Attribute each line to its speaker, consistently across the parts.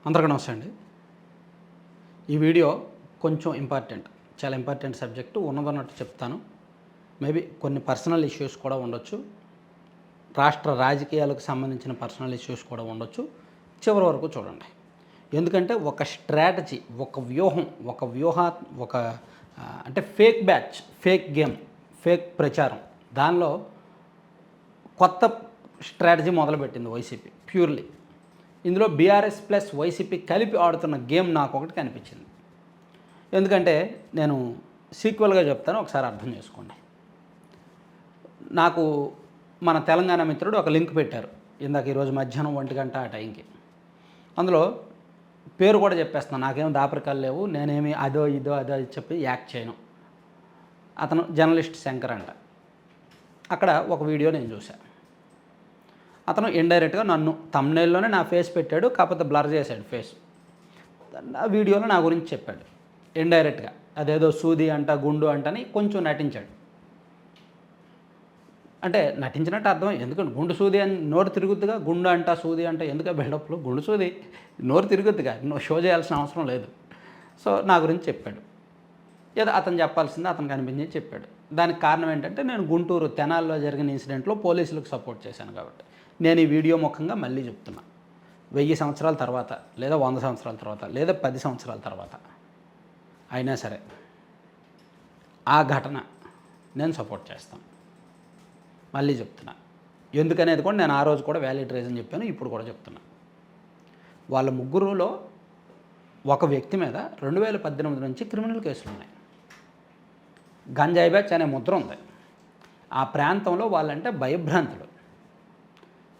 Speaker 1: అందరికీ నమస్తే అండి. ఈ వీడియో కొంచెం చాలా ఇంపార్టెంట్ సబ్జెక్టు ఉన్నదన్నట్టు చెప్తాను. మేబీ కొన్ని పర్సనల్ ఇష్యూస్ కూడా ఉండొచ్చు. రాష్ట్ర రాజకీయాలకు సంబంధించిన పర్సనల్ ఇష్యూస్ కూడా ఉండొచ్చు. చివరి వరకు చూడండి. ఎందుకంటే ఒక స్ట్రాటజీ, ఒక అంటే fake batch, fake game, fake ప్రచారం, దానిలో కొత్త స్ట్రాటజీ మొదలుపెట్టింది వైసీపీ ప్యూర్లీ. ఇందులో బీఆర్ఎస్ ప్లస్ వైసీపీ కలిపి ఆడుతున్న గేమ్ నాకు ఒకటి కనిపించింది. ఎందుకంటే నేను సీక్వెల్గా చెప్తాను, ఒకసారి అర్థం చేసుకోండి. నాకు మన తెలంగాణ మిత్రుడు ఒక లింక్ పెట్టారు ఇందాక, ఈరోజు మధ్యాహ్నం 1 గంట ఆ టైంకి. అందులో పేరు కూడా చెప్పేస్తున్నాను, నాకేం దాపరికాలు లేవు, నేనేమి అదో చెప్పి యాక్ట్ చేయను. అతను జర్నలిస్ట్ శంకర్ అంట. అక్కడ ఒక వీడియో నేను చూశాను. అతను ఇండైరెక్ట్గా నన్ను థంబ్నెయిల్లోనే నా ఫేస్ పెట్టాడు, కాకపోతే బ్లర్ చేశాడు ఫేస్. ఆ వీడియోలో నా గురించి చెప్పాడు ఇండైరెక్ట్గా. అదేదో సూది అంట, గుండు అంటని కొంచెం నటించాడు. అంటే నటించినట్టు అర్థం, ఎందుకంటే గుండు సూది అని నోరు తిరుగుద్దిగా, గుండు అంట సూది అంట ఎందుకు బిల్డప్లు, గుండు సూది నోరు తిరుగుద్దిగా, షో చేయాల్సిన అవసరం లేదు. సో నా గురించి చెప్పాడు. ఏదో అతను చెప్పాల్సింది అతనికి అనిపించి చెప్పాడు. దానికి కారణం ఏంటంటే, నేను గుంటూరు తెనాల్లో జరిగిన ఇన్సిడెంట్లో పోలీసులకు సపోర్ట్ చేశాను కాబట్టి. నేను ఈ వీడియో ముఖంగా మళ్ళీ చెప్తున్నా, 1000 సంవత్సరాల తర్వాత, లేదా 100 సంవత్సరాల తర్వాత, లేదా 10 సంవత్సరాల తర్వాత అయినా సరే ఆ ఘటన నేను సపోర్ట్ చేస్తాను. మళ్ళీ చెప్తున్నా, ఎందుకనేది కూడా నేను ఆ రోజు కూడా వ్యాలిడ్ రీజన్ చెప్పాను, ఇప్పుడు కూడా చెప్తున్నా. వాళ్ళ ముగ్గురులో ఒక వ్యక్తి మీద 2018 నుంచి క్రిమినల్ కేసులు ఉన్నాయి. గంజాయి బ్యాచ్ అనే ముద్ర ఉంది. ఆ ప్రాంతంలో వాళ్ళంటే భయభ్రాంతులు.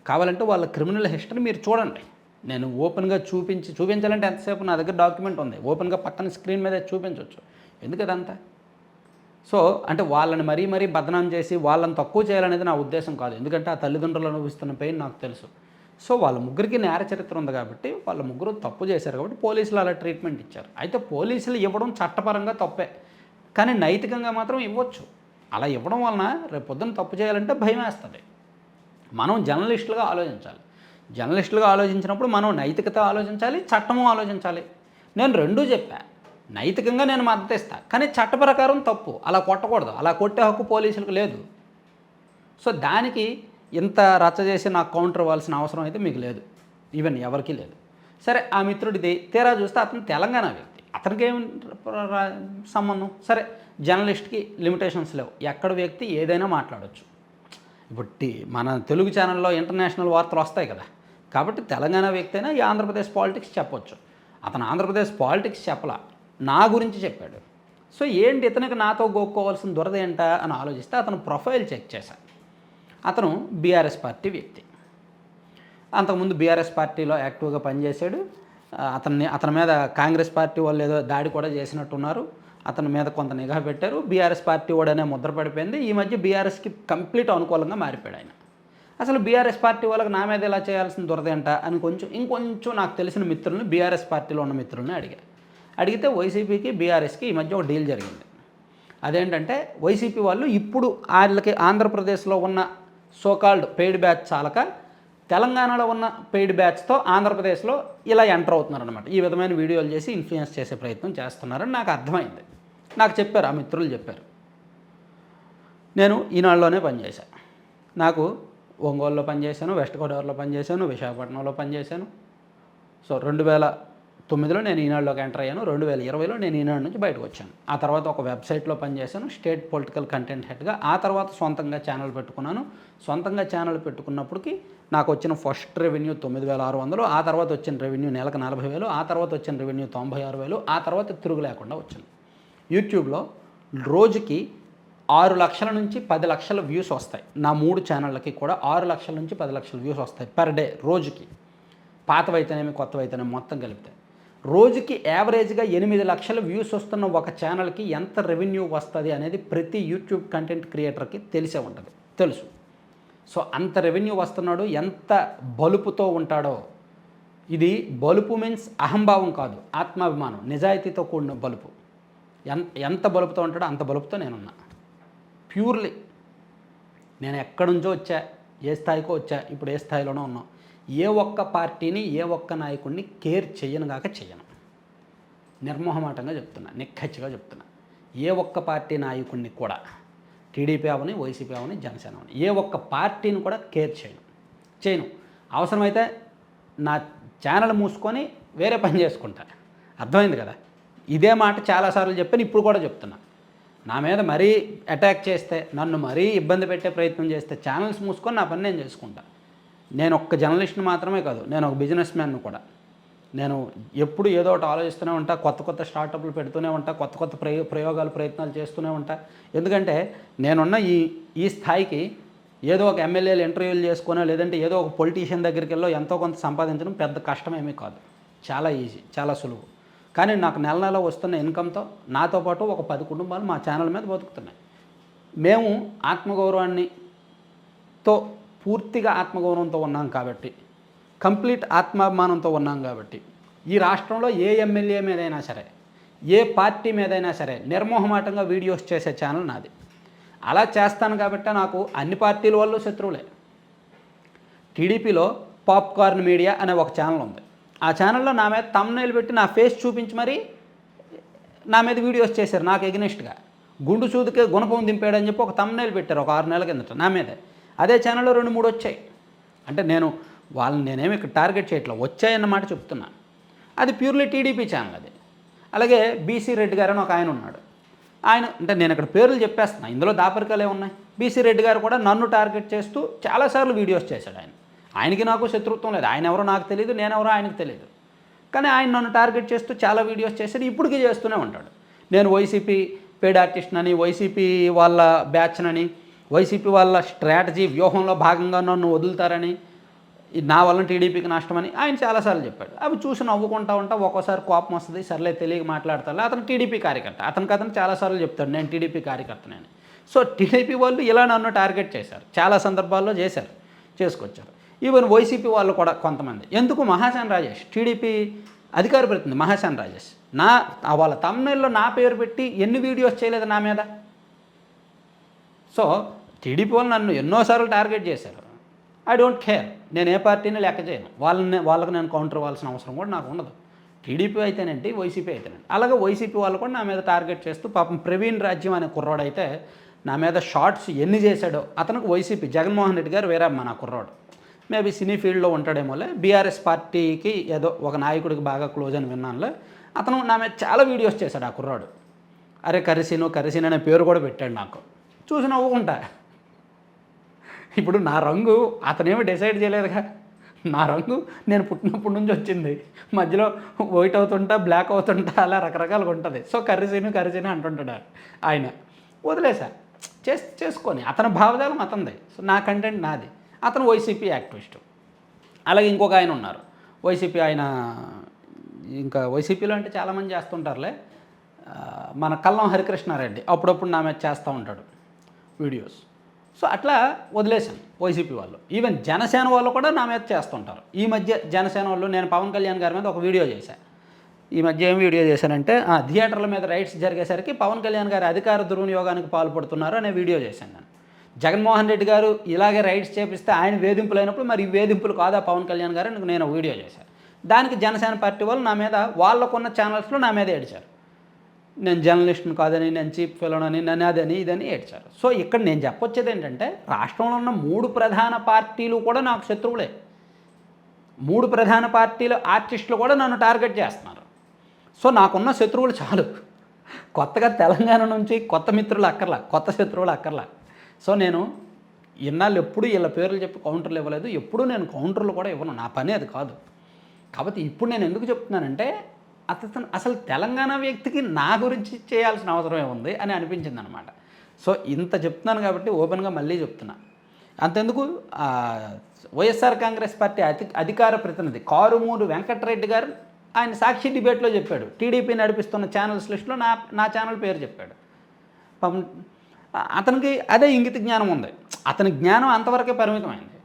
Speaker 1: కావాలంటే వాళ్ళ క్రిమినల్ హిస్టరీ మీరు చూడండి. నేను ఓపెన్గా చూపించాలంటే ఎంతసేపు, నా దగ్గర డాక్యుమెంట్ ఉంది, ఓపెన్గా పక్కన స్క్రీన్ మీద చూపించవచ్చు. ఎందుకు అదంతా? సో అంటే వాళ్ళని మరీ బదనాం చేసి వాళ్ళని తక్కువ చేయాలనేది నా ఉద్దేశం కాదు. ఎందుకంటే ఆ తల్లిదండ్రులు అనుభవిస్తున్న పెయిన్ నాకు తెలుసు. సో వాళ్ళ ముగ్గురికి నేర చరిత్ర ఉంది కాబట్టి, వాళ్ళ ముగ్గురు తప్పు చేశారు కాబట్టి పోలీసులు అలా ట్రీట్మెంట్ ఇచ్చారు. అయితే పోలీసులు ఇవ్వడం చట్టపరంగా తప్పే, కానీ నైతికంగా మాత్రం ఇవ్వచ్చు. అలా ఇవ్వడం వలన రేపు పొద్దున్న తప్పు చేయాలంటే భయం వేస్తుంది. మనం జర్నలిస్టులుగా ఆలోచించాలి. జర్నలిస్టులుగా ఆలోచించినప్పుడు మనం నైతికత ఆలోచించాలి, చట్టము ఆలోచించాలి. నేను రెండూ చెప్పా. నైతికంగా నేను మద్దతు ఇస్తా, కానీ చట్ట ప్రకారం తప్పు, అలా కొట్టకూడదు, అలా కొట్టే హక్కు పోలీసులకు లేదు. సో దానికి ఇంత రచ్చ చేసి నాకు కౌంటర్ ఇవ్వాల్సిన అవసరం అయితే మీకు లేదు, ఈవెన్ ఎవరికీ లేదు. సరే, ఆ మిత్రుడిది తీరా చూస్తే అతను తెలంగాణ వ్యక్తి, అతనికి ఏం సంబంధం? సరే, జర్నలిస్ట్కి లిమిటేషన్స్ లేవు, ఎక్కడ వ్యక్తి ఏదైనా మాట్లాడవచ్చు. ఇప్పుడు మన తెలుగు ఛానల్లో ఇంటర్నేషనల్ వార్తలు వస్తాయి కదా, కాబట్టి తెలంగాణ వ్యక్తి అయినా ఈ ఆంధ్రప్రదేశ్ పాలిటిక్స్ చెప్పొచ్చు. అతను ఆంధ్రప్రదేశ్ పాలిటిక్స్ చెప్పలా, నా గురించి చెప్పాడు. సో ఏంటి ఇతనికి నాతో గోక్కోవాల్సిన దురద ఏంటా అని ఆలోచిస్తే అతను ప్రొఫైల్ చెక్ చేశాను. అతను బీఆర్ఎస్ పార్టీ వ్యక్తి. అంతకుముందు బీఆర్ఎస్ పార్టీలో యాక్టివ్గా పనిచేశాడు. అతని మీద కాంగ్రెస్ పార్టీ వాళ్ళు ఏదో దాడి కూడా చేసినట్టున్నారు. అతని మీద కొంత నిఘా పెట్టారు. బీఆర్ఎస్ పార్టీ వాడనే ముద్ర పడిపోయింది. ఈ మధ్య బీఆర్ఎస్కి కంప్లీట్ అనుకూలంగా మారిపోయాడు ఆయన. అసలు బీఆర్ఎస్ పార్టీ వాళ్ళకి నా మీద ఇలా చేయాల్సిన దురదేంట అని ఇంకొంచెం నాకు తెలిసిన మిత్రుల్ని, బీఆర్ఎస్ పార్టీలో ఉన్న మిత్రుల్ని అడిగితే వైసీపీకి బీఆర్ఎస్కి ఈ మధ్య ఒక డీల్ జరిగింది. అదేంటంటే, వైసీపీ వాళ్ళు ఇప్పుడు వాళ్ళకి ఆంధ్రప్రదేశ్లో ఉన్న సోకాల్డ్ పెయిడ్ బ్యాచ్ చాలక తెలంగాణలో ఉన్న పెయిడ్ బ్యాచ్తో ఆంధ్రప్రదేశ్లో ఇలా ఎంటర్ అవుతున్నారనమాట. ఈ విధమైన వీడియోలు చేసి ఇన్ఫ్లుయెన్స్ చేసే ప్రయత్నం చేస్తున్నారని నాకు అర్థమైంది. నాకు చెప్పారు, ఆ మిత్రులు చెప్పారు. నేను ఈనాడులోనే పనిచేశాను. నాకు ఒంగోలులో పనిచేశాను, వెస్ట్ గోదావరిలో పనిచేశాను, విశాఖపట్నంలో పనిచేశాను. సో 2009లో నేను ఈనాడులోకి ఎంటర్ అయ్యాను. 2020లో నేను ఈనాడు నుంచి బయటకు వచ్చాను. ఆ తర్వాత ఒక వెబ్సైట్లో పనిచేశాను, స్టేట్ పొలిటికల్ కంటెంట్ హెడ్గా. ఆ తర్వాత సొంతంగా ఛానల్ పెట్టుకున్నాను. సొంతంగా ఛానల్ పెట్టుకున్నప్పటికీ నాకు వచ్చిన ఫస్ట్ రెవెన్యూ 9,600, ఆ తర్వాత వచ్చిన రెవెన్యూ నెలకు 40,000, ఆ తర్వాత వచ్చిన రెవెన్యూ 96,000, ఆ తర్వాత తిరుగు లేకుండా వచ్చింది. యూట్యూబ్లో రోజుకి 6 లక్షల నుంచి 10 లక్షల వ్యూస్ వస్తాయి. నా 3 ఛానళ్ళకి కూడా 6 లక్షల నుంచి 10 లక్షల వ్యూస్ వస్తాయి పర్ డే, రోజుకి. పాతవైతేనేమి కొత్తవైతేనేమి మొత్తం కలిపితే రోజుకి యావరేజ్గా 8 లక్షల వ్యూస్ వస్తున్న ఒక ఛానల్కి ఎంత రెవెన్యూ వస్తుంది అనేది ప్రతి యూట్యూబ్ కంటెంట్ క్రియేటర్కి తెలిసే ఉంటుంది, తెలుసు. సో అంత రెవెన్యూ వస్తున్నాడు, ఎంత బలుపుతో ఉంటాడో. ఇది బలుపు మీన్స్ అహంభావం కాదు, ఆత్మాభిమానం, నిజాయితీతో కూడిన బలుపు. ఎంత బలుపుతో ఉంటాడో అంత బలుపుతో నేనున్నా. ప్యూర్లీ నేను ఎక్కడి నుంచో వచ్చా, ఏ స్థాయికో వచ్చా, ఇప్పుడు ఏ స్థాయిలోనో ఉన్నాం. ఏ ఒక్క పార్టీని ఏ ఒక్క నాయకుడిని కేర్ చేయను కాక చేయను. నిర్మోహమాటంగా చెప్తున్నా, నిక్కచ్చిగా చెప్తున్నా. ఏ ఒక్క పార్టీ నాయకుడిని కూడా, టీడీపీ అవని, వైసీపీ అవని, జనసేన అవని, ఏ ఒక్క పార్టీని కూడా కేర్ చేయను. అవసరమైతే నా ఛానల్ మూసుకొని వేరే పని చేసుకుంటా. అర్థమైంది కదా? ఇదే మాట చాలాసార్లు చెప్పాను, ఇప్పుడు కూడా చెప్తున్నా. నా మీద మరీ అటాక్ చేస్తే, నన్ను మరీ ఇబ్బంది పెట్టే ప్రయత్నం చేస్తే ఛానల్స్ మూసుకొని నా పని నేను చేసుకుంటా. నేను ఒక్క జర్నలిస్ట్ని మాత్రమే కాదు, నేను ఒక బిజినెస్ మ్యాన్ను కూడా. నేను ఎప్పుడు ఏదో ఒకటి ఆలోచిస్తూనే ఉంటా, కొత్త స్టార్టప్లు పెడుతూనే ఉంటా, కొత్త ప్రయోగాలు ప్రయత్నాలు చేస్తూనే ఉంటా. ఎందుకంటే నేనున్న ఈ స్థాయికి ఏదో ఒక ఎమ్మెల్యేలు ఇంటర్వ్యూలు చేసుకునో, లేదంటే ఏదో ఒక పొలిటీషియన్ దగ్గరికి వెళ్ళో ఎంతో కొంత సంపాదించడం పెద్ద కష్టమేమీ కాదు, చాలా ఈజీ, చాలా సులువు. కానీ నాకు నెల వస్తున్న ఇన్కంతో నాతో పాటు ఒక 10 కుటుంబాలు మా ఛానల్ మీద బతుకుతున్నాయి. మేము పూర్తిగా ఆత్మగౌరవంతో ఉన్నాం కాబట్టి, కంప్లీట్ ఆత్మాభిమానంతో ఉన్నాం కాబట్టి, ఈ రాష్ట్రంలో ఏ ఎమ్మెల్యే మీదైనా సరే, ఏ పార్టీ మీదైనా సరే నిర్మోహమాటంగా వీడియోస్ చేసే ఛానల్ నాది. అలా చేస్తాను కాబట్టి నాకు అన్ని పార్టీల వాళ్ళు శత్రువులే. టీడీపీలో పాప్కార్న్ మీడియా అనే ఒక ఛానల్ ఉంది. ఆ ఛానల్లో నా మీద థంబ్నెయిల్ పెట్టి నా ఫేస్ చూపించి మరీ నా మీద వీడియోస్ చేశారు నాకు ఎగ్నెస్ట్గా. గుండు సూదికే గుణపం దింపాడని చెప్పి ఒక థంబ్నెయిల్ పెట్టారు ఒక 6 నెలల కిందట నా మీదే. అదే ఛానల్లో 2-3 వచ్చాయి. అంటే నేనేమి ఇక్కడ టార్గెట్ చేయట్లేదు, వచ్చాయన్నమాట చెప్తున్నా. అది ప్యూర్లీ టీడీపీ ఛానల్ అది. అలాగే బీసీ రెడ్డి గారు అని ఒక ఆయన ఉన్నాడు. ఆయన అంటే నేను ఇక్కడ పేర్లు చెప్పేస్తున్నా, ఇందులో దాపరికాలే ఉన్నాయి. బీసీ రెడ్డి గారు కూడా నన్ను టార్గెట్ చేస్తూ చాలాసార్లు వీడియోస్ చేశాడు. ఆయనకి నాకు శత్రుత్వం లేదు, ఆయన ఎవరో నాకు తెలియదు, నేనెవరో ఆయనకు తెలియదు. కానీ ఆయన నన్ను టార్గెట్ చేస్తూ చాలా వీడియోస్ చేశాడు, ఇప్పటికీ చేస్తూనే ఉంటాడు. నేను వైసీపీ పెయిడ్ ఆర్టిస్ట్నని, వైసీపీ వాళ్ళ బ్యాచ్నని, వైసీపీ వాళ్ళ స్ట్రాటజీ వ్యూహంలో భాగంగా నన్ను వదులుతారని, నా వల్ల టీడీపీకి నష్టమని ఆయన చాలాసార్లు చెప్పాడు. అవి చూసి నవ్వుకుంటా ఉంటా, ఒక్కోసారి కోపం వస్తుంది, సర్లే తెలియక మాట్లాడతారు. అతను టీడీపీ కార్యకర్త, అతను చాలాసార్లు చెప్తాడు నేను టీడీపీ కార్యకర్తనని. సో టీడీపీ వాళ్ళు ఇలా నన్ను టార్గెట్ చేశారు, చాలా సందర్భాల్లో చేసుకొచ్చారు. ఈవెన్ వైసీపీ వాళ్ళు కూడా కొంతమంది. ఎందుకు? మహాసేన రాజేష్, టీడీపీ అధికార ప్రతినిధి మహాసేన రాజేష్ వాళ్ళ థంబ్నెయిల్లో నా పేరు పెట్టి ఎన్ని వీడియోస్ చేయలేదు నా మీద. సో టీడీపీ వాళ్ళు నన్ను ఎన్నోసార్లు టార్గెట్ చేశారు. ఐ డోంట్ కేర్, నేను ఏ పార్టీని లెక్క చేయను. వాళ్ళకి నేను కౌంటర్ ఇవ్వాల్సిన అవసరం కూడా నాకు ఉండదు. టీడీపీ అయితేనండి, వైసీపీ అయితేనండి. అలాగే వైసీపీ వాళ్ళు కూడా నా మీద టార్గెట్ చేస్తూ, పాపం ప్రవీణ్ రాజ్యం అనే కుర్రాడైతే నా మీద షార్ట్స్ ఎన్ని చేశాడో, అతనికి వైసీపీ జగన్మోహన్ రెడ్డి గారు వేరే నా కుర్రాడు, మేబీ సినీ ఫీల్డ్లో ఉంటాడేమోలే, బీఆర్ఎస్ పార్టీకి ఏదో ఒక నాయకుడికి బాగా క్లోజ్ అని విన్నానులే. అతను నా మీద చాలా వీడియోస్ చేశాడు ఆ కుర్రాడు. అరే కరిసీను అనే పేరు కూడా పెట్టాడు నాకు. చూసి నవ్వుకుంటా. ఇప్పుడు నా రంగు అతనేమి డిసైడ్ చేయలేదుగా. నా రంగు నేను పుట్టినప్పటి నుంచి వచ్చింది, మధ్యలో వైట్ అవుతుంటా, బ్లాక్ అవుతుంటా, అలా రకరకాలుగా ఉంటుంది. సో కరిసీను అంటుంటాడు ఆయన. వదిలేసా, చేసుకొని అతని భావజాలం అతనిది, సో నా కంటెంట్ నాది. అతను వైసీపీ యాక్టివిస్టు. అలాగే ఇంకొక ఆయన ఉన్నారు వైసీపీ ఆయన, ఇంకా వైసీపీలో అంటే చాలామంది చేస్తుంటారులే, మన కల్లం హరికృష్ణారెడ్డి అప్పుడప్పుడు నా మీద చేస్తూ ఉంటాడు వీడియోస్. సో అట్లా వదిలేశాను వైసీపీ వాళ్ళు. ఈవెన్ జనసేన వాళ్ళు కూడా నా మీద చేస్తుంటారు. ఈ మధ్య జనసేన వాళ్ళు, నేను పవన్ కళ్యాణ్ గారి మీద ఒక వీడియో చేశాను. ఈ మధ్య ఏం వీడియో చేశానంటే, థియేటర్ల మీద రైట్స్ జరిగేసరికి పవన్ కళ్యాణ్ గారు అధికార దుర్వినియోగానికి పాల్పడుతున్నారు అనే వీడియో చేశాను నేను. జగన్మోహన్ రెడ్డి గారు ఇలాగే రైట్స్ చేపిస్తే ఆయన వేధింపులు అయినప్పుడు మరి ఈ వేధింపులు కాదా పవన్ కళ్యాణ్ గారు అని నేను వీడియో చేశాను. దానికి జనసేన పార్టీ వాళ్ళు నా మీద, వాళ్ళకున్న ఛానల్స్లో నా మీద ఏడ్చారు. నేను జర్నలిస్ట్ని కాదని, నేను చీప్ ఫెలోనని, నన్ను అదని ఇదని ఏడ్చారు. సో ఇక్కడ నేను చెప్పొచ్చేది ఏంటంటే, రాష్ట్రంలో ఉన్న 3 ప్రధాన పార్టీలు కూడా నాకు శత్రువులే. 3 ప్రధాన పార్టీల ఆర్టిస్టులు కూడా నన్ను టార్గెట్ చేస్తున్నారు. సో నాకున్న శత్రువులు చాలు. కొత్తగా తెలంగాణ నుంచి కొత్త మిత్రులు అక్కర్లా, కొత్త శత్రువులు అక్కర్లా. సో నేను ఇన్నాళ్ళు ఎప్పుడు వీళ్ళ పేర్లు చెప్పి కౌంటర్లు ఇవ్వలేదు, ఎప్పుడూ నేను కౌంటర్లు కూడా ఇవ్వను, నా పని అది కాదు. కాబట్టి ఇప్పుడు నేను ఎందుకు చెప్తున్నానంటే, అసలు తెలంగాణ వ్యక్తికి నా గురించి చేయాల్సిన అవసరం ఏముంది అని అనిపించింది అనమాట. సో ఇంత చెప్తున్నాను కాబట్టి ఓపెన్గా మళ్ళీ చెప్తున్నా. అంతెందుకు, వైఎస్ఆర్ కాంగ్రెస్ పార్టీ అధికార ప్రతినిధి కారుమూరి వెంకటరెడ్డి గారు ఆయన సాక్షి డిబేట్లో చెప్పాడు, టీడీపీ నడిపిస్తున్న ఛానల్స్ లిస్టులో నా ఛానల్ పేరు చెప్పాడు. అతనికి అదే ఇంగిత జ్ఞానం ఉంది, అతని జ్ఞానం అంతవరకే పరిమితమైంది.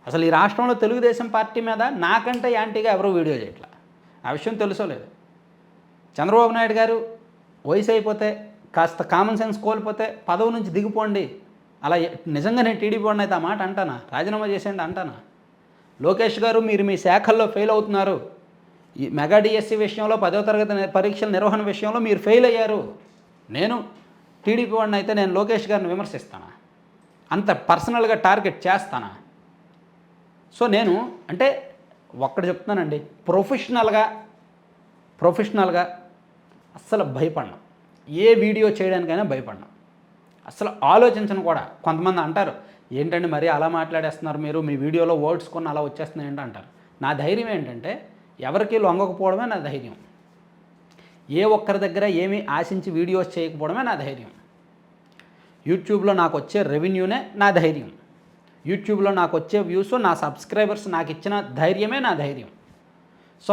Speaker 1: అసలు ఈ రాష్ట్రంలో తెలుగుదేశం పార్టీ మీద నాకంటే యాంటీగా ఎవరూ వీడియో చేయట్లా. ఆ విషయం తెలుసో లేదు. చంద్రబాబు నాయుడు గారు వయసు అయిపోతే, కాస్త కామన్ సెన్స్ కోల్పోతే పదవి నుంచి దిగిపోండి, అలా నిజంగా నేను టీడీపీ వాడిని అయితే ఆ మాట అంటానా? రాజీనామా చేసేయండి అంటానా? లోకేష్ గారు మీరు మీ శాఖల్లో ఫెయిల్ అవుతున్నారు, ఈ మెగా డిఎస్సి విషయంలో 10వ తరగతి పరీక్షల నిర్వహణ విషయంలో మీరు ఫెయిల్ అయ్యారు. నేను టీడీపీ వాడిని అయితే నేను లోకేష్ గారిని విమర్శిస్తానా? అంత పర్సనల్గా టార్గెట్ చేస్తానా? సో నేను అంటే ఒక్కటి చెప్తున్నానండి, ప్రొఫెషనల్గా అస్సలు భయపడను. ఏ వీడియో చేయడానికైనా భయపడను, అస్సలు ఆలోచించను కూడా. కొంతమంది అంటారు ఏంటండి మరి అలా మాట్లాడేస్తున్నారు మీరు, మీ వీడియోలో వర్డ్స్ కొన్ని అలా వచ్చేస్తున్నాయి ఏంటి అంటారు. నా ధైర్యం ఏంటంటే ఎవరికి లొంగకపోవడమే నా ధైర్యం. ఏ ఒక్కరి దగ్గర ఏమీ ఆశించి వీడియోస్ చేయకపోవడమే నా ధైర్యం. యూట్యూబ్లో నాకు వచ్చే రెవెన్యూనే నా ధైర్యం. యూట్యూబ్లో నాకు వచ్చే వ్యూస్, నా సబ్స్క్రైబర్స్ నాకు ఇచ్చిన ధైర్యమే నా ధైర్యం. సో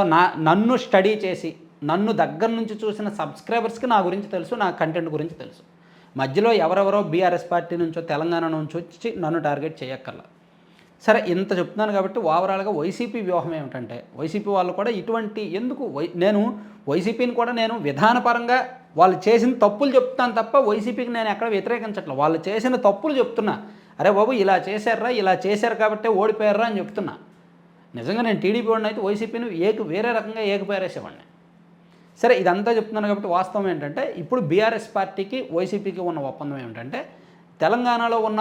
Speaker 1: నన్ను స్టడీ చేసి నన్ను దగ్గర నుంచి చూసిన సబ్స్క్రైబర్స్కి నా గురించి తెలుసు, నా కంటెంట్ గురించి తెలుసు. మధ్యలో ఎవరెవరో బీఆర్ఎస్ పార్టీ నుంచో తెలంగాణ నుంచి వచ్చి నన్ను టార్గెట్ చేయక్కర్లా. సరే ఇంత చెప్తున్నాను కాబట్టి ఓవరాల్గా వైసీపీ వ్యూహం ఏమిటంటే, వైసీపీ వాళ్ళు కూడా ఇటువంటి ఎందుకు నేను వైసీపీని కూడా నేను విధానపరంగా వాళ్ళు చేసిన తప్పులు చెప్తాను తప్ప వైసీపీకి నేను ఎక్కడ వ్యతిరేకించట్లేదు. వాళ్ళు చేసిన తప్పులు చెప్తున్నా, అరే బాబు ఇలా చేశారు కాబట్టే ఓడిపోయారా అని చెప్తున్నా. నిజంగా నేను టీడీపీ వాడిని అయితే వైసీపీని వేరే రకంగా ఏకపేరేసేవాడిని. సరే ఇదంతా చెప్తున్నాను కాబట్టి వాస్తవం ఏంటంటే, ఇప్పుడు బీఆర్ఎస్ పార్టీకి వైసీపీకి ఉన్న ఒప్పందం ఏమిటంటే, తెలంగాణలో ఉన్న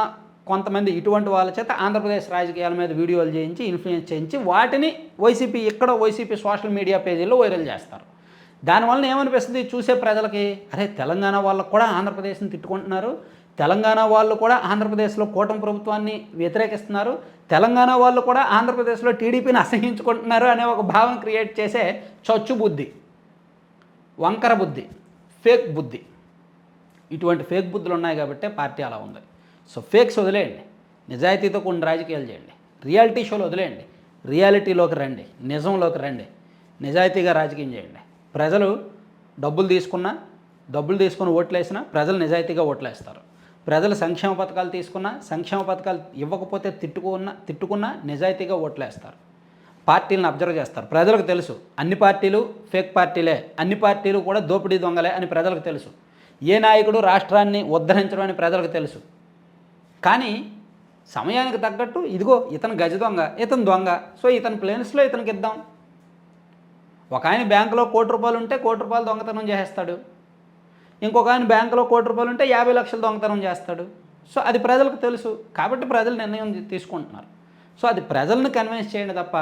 Speaker 1: కొంతమంది ఇటువంటి వాళ్ళ చేత ఆంధ్రప్రదేశ్ రాజకీయాల మీద వీడియోలు చేయించి ఇన్ఫ్లుయెన్స్ చేయించి వాటిని వైసీపీ సోషల్ మీడియా పేజీల్లో వైరల్ చేస్తారు. దానివల్ల ఏమనిపిస్తుంది చూసే ప్రజలకి, అరే తెలంగాణ వాళ్ళకు కూడా ఆంధ్రప్రదేశ్ని తిట్టుకుంటున్నారు, తెలంగాణ వాళ్ళు కూడా ఆంధ్రప్రదేశ్లో కూటమి ప్రభుత్వాన్ని వ్యతిరేకిస్తున్నారు, తెలంగాణ వాళ్ళు కూడా ఆంధ్రప్రదేశ్లో టీడీపీని అసహించుకుంటున్నారు అనే ఒక భావన క్రియేట్ చేసే చచ్చు బుద్ధి, వంకర బుద్ధి, ఫేక్ బుద్ధి, ఇటువంటి ఫేక్ బుద్ధులు ఉన్నాయి కాబట్టే పార్టీ అలా ఉంది. సో ఫేక్స్ వదిలేయండి, నిజాయితీతో కొన్ని రాజకీయాలు చేయండి, రియాలిటీ షోలు వదిలేయండి, రియాలిటీలోకి రండి, నిజంలోకి రండి, నిజాయితీగా రాజకీయం చేయండి. ప్రజలు డబ్బులు తీసుకుని ఓట్లేసినా ప్రజలు నిజాయితీగా ఓట్లేస్తారు. ప్రజలు సంక్షేమ పథకాలు తీసుకున్నా, సంక్షేమ పథకాలు ఇవ్వకపోతే తిట్టుకున్నా నిజాయితీగా ఓట్లేస్తారు. పార్టీలను అబ్జర్వ్ చేస్తారు. ప్రజలకు తెలుసు అన్ని పార్టీలు ఫేక్ పార్టీలే, అన్ని పార్టీలు కూడా దోపిడీ దొంగలే అని ప్రజలకు తెలుసు. ఏ నాయకుడు రాష్ట్రాన్ని ఉద్ధరించడం అని ప్రజలకు తెలుసు. కానీ సమయానికి తగ్గట్టు ఇదిగో ఇతను గజ దొంగ, ఇతను దొంగ, సో ఇతని ప్లేన్స్లో ఇతనికి ఇద్దాం. ఒక ఆయన బ్యాంకులో ₹1,00,00,000 ఉంటే ₹1,00,00,000 దొంగతనం చేసేస్తాడు. ఇంకొక ఆయన బ్యాంకులో ₹1,00,00,000 ఉంటే 50 లక్షలు దొంగతనం చేస్తాడు. సో అది ప్రజలకు తెలుసు కాబట్టి ప్రజలు నిర్ణయం తీసుకుంటున్నారు. సో అది ప్రజలను కన్విన్స్ చేయండి తప్ప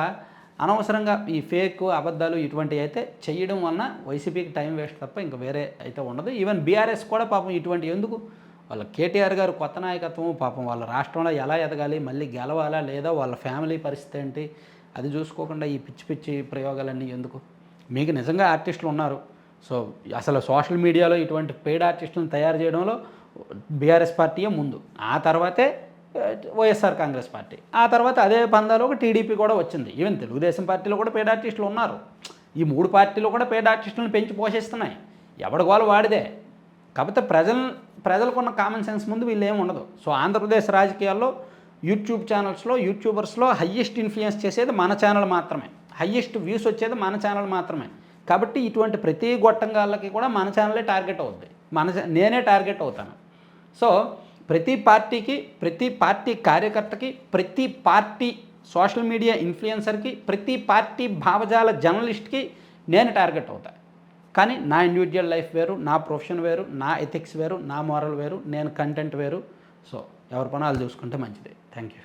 Speaker 1: అనవసరంగా ఈ ఫేక్ అబద్ధాలు ఇటువంటివి అయితే చేయడం వలన వైసీపీకి టైం వేస్ట్ తప్ప ఇంకా వేరే అయితే ఉండదు. ఈవెన్ బీఆర్ఎస్ కూడా పాపం ఇటువంటి ఎందుకు వాళ్ళ కేటీఆర్ గారు కొత్త నాయకత్వం, పాపం వాళ్ళ రాష్ట్రంలో ఎలా ఎదగాలి, మళ్ళీ గెలవాలా లేదా, వాళ్ళ ఫ్యామిలీ పరిస్థితి ఏంటి అది చూసుకోకుండా ఈ పిచ్చి ప్రయోగాలన్నీ ఎందుకు? మీకు నిజంగా ఆర్టిస్టులు ఉన్నారు. సో అసలు సోషల్ మీడియాలో ఇటువంటి పెయిడ్ ఆర్టిస్టులను తయారు చేయడంలో బీఆర్ఎస్ పార్టీయే ముందు, ఆ తర్వాతే వైఎస్ఆర్ కాంగ్రెస్ పార్టీ, ఆ తర్వాత అదే పందాలో ఒక టీడీపీ కూడా వచ్చింది. ఈవెన్ తెలుగుదేశం పార్టీలో కూడా పెయిడ్ ఆర్టిస్టులు ఉన్నారు. ఈ 3 పార్టీలు కూడా పెయిడ్ ఆర్టిస్టులను పెంచి పోషిస్తున్నాయి. ఎవడి గోలు వాడిదే. కాకపోతే ప్రజలకున్న కామన్ సెన్స్ ముందు వీళ్ళు ఏమి ఉండదు. సో ఆంధ్రప్రదేశ్ రాజకీయాల్లో యూట్యూబ్ ఛానల్స్లో యూట్యూబర్స్లో హయ్యెస్ట్ ఇన్ఫ్లుయెన్స్ చేసేది మన ఛానల్ మాత్రమే, హయ్యెస్ట్ వ్యూస్ వచ్చేది మన ఛానల్ మాత్రమే. కాబట్టి ఇటువంటి ప్రతి గొట్టంగాళ్ళకి కూడా మన ఛానలే టార్గెట్ అవుద్ది, నేనే టార్గెట్ అవుతాను. సో ప్రతి పార్టీకి, ప్రతి పార్టీ కార్యకర్తకి, ప్రతి పార్టీ సోషల్ మీడియా ఇన్ఫ్లుయెన్సర్కి, ప్రతి పార్టీ భావజాల జర్నలిస్ట్కి నేను టార్గెట్ అవుతాను. కానీ నా ఇండివిజువల్ లైఫ్ వేరు, నా ప్రొఫెషన్ వేరు, నా ఎథిక్స్ వేరు, నా మోరల్ వేరు, నేను కంటెంట్ వేరు. సో ఎవరి పని వాళ్ళు చూసుకుంటే మంచిది. Thank you.